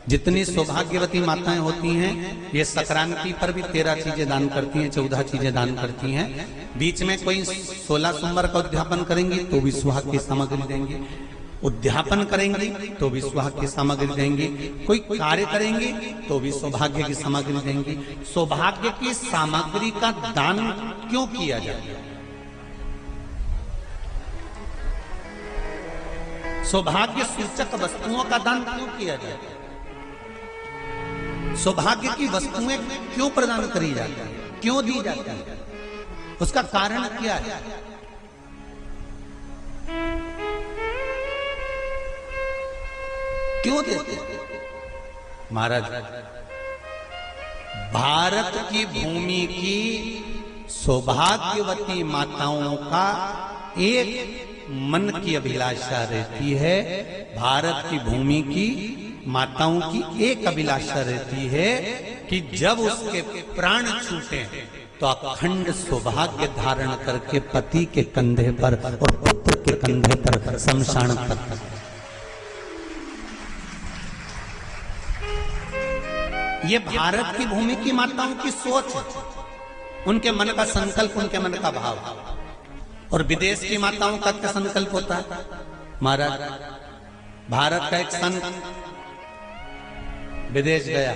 जितनी सौभाग्यवती माताएं होती हैं ये संक्रांति पर भी 13 चीजें दान करती हैं, 14 चीजें दान करती हैं। बीच में कोई 16 सोमवार का उद्यापन करेंगी तो भी सुहाग की सामग्री देंगी, उद्यापन करेंगी तो भी सुहाग की सामग्री देंगी, कोई कार्य करेंगी तो भी सौभाग्य की सामग्री देंगी। सौभाग्य की सामग्री का दान क्यों किया जाता है? सौभाग्य सूचक वस्तुओं का दान क्यों किया जाता है? सौभाग्य की वस्तुएं क्यों प्रदान करी जाती है, क्यों दी जाती है? उसका कारण क्या है? क्यों देते हैं? महाराज, भारत की भूमि की सौभाग्यवती माताओं का एक मन की अभिलाषा रहती है, भारत की भूमि की माताओं की एक अभिलाषा रहती है कि जब उसके प्राण छूटे तो अखंड सौभाग्य धारण करके पति के कंधे पर और पुत्र के कंधे पर शमशान तक। ये भारत की भूमि की माताओं की सोच है, उनके मन का संकल्प, उनके मन का भाव। और विदेश की माताओं का क्या संकल्प होता है? महाराज, भारत का एक संत विदेश गया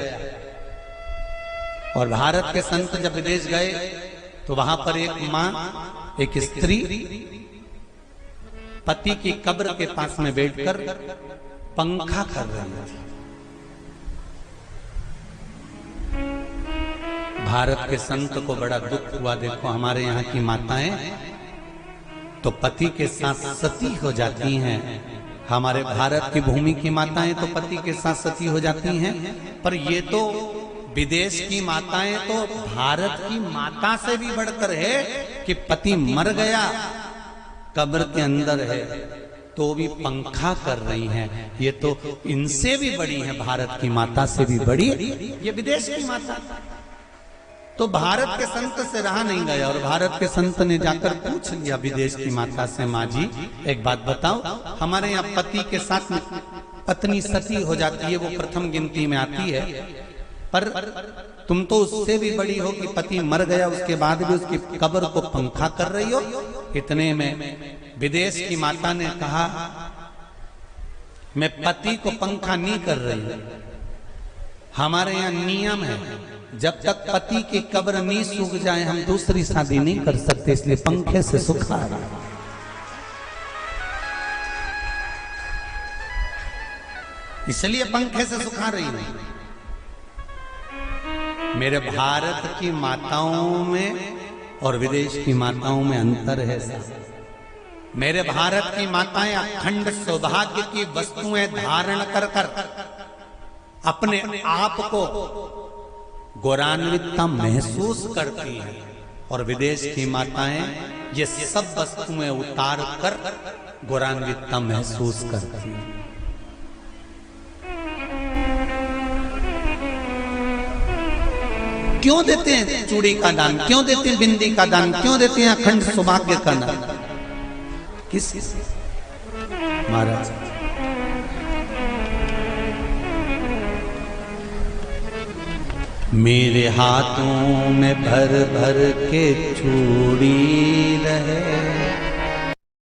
और भारत के संत जब विदेश गए तो वहां पर एक मां, एक स्त्री पति की कब्र के पास में बैठकर पंखा कर रही थी। भारत के संत को बड़ा दुख हुआ, देखो हमारे यहाँ की माताएं तो पति के साथ सती हो जाती हैं, हमारे भारत की भूमि की माताएं तो पति के साथ सती हो जाती हैं, पर ये तो विदेश की माताएं तो भारत की माता से भी बढ़कर है कि पति मर गया, कब्र के अंदर है तो भी पंखा कर रही हैं। ये तो इनसे भी बड़ी है, भारत की माता से भी बड़ी ये विदेश की माता। तो भारत के संत से रहा नहीं गया और भारत के संत ने जाकर पूछ लिया विदेश की माता से, माँ जी एक बात बताओ, हमारे यहाँ पति के साथ पत्नी सती हो जाती है, वो प्रथम गिनती में आती है, पर तुम तो उससे भी बड़ी हो कि पति मर गया उसके बाद भी उसकी कब्र को पंखा कर रही हो। इतने में विदेश की माता ने कहा, मैं पति को पंखा नहीं कर रही, हमारे यहाँ नियम है जब तक पति की कब्र नहीं सूख जाए हम दूसरी शादी नहीं कर सकते, इसलिए पंखे से सुखा रहा। इसलिए पंखे से सुखा रही नहीं। मेरे भारत की माताओं में और विदेश की माताओं में अंतर है साहब। मेरे भारत की माताएं अखंड सौभाग्य की वस्तुएं धारण कर कर अपने आप को गौरवान्वितता महसूस करती हैं और विदेश की माताएं ये सब वस्तुएं उतार कर गौरवान्वितता महसूस करती हैं। क्यों देते हैं चूड़ी का दान, क्यों देते हैं बिंदी का दान, क्यों देते हैं अखंड सौभाग्य का दान? किस महाराज, मेरे हाथों में भर भर के चूड़ी रहे,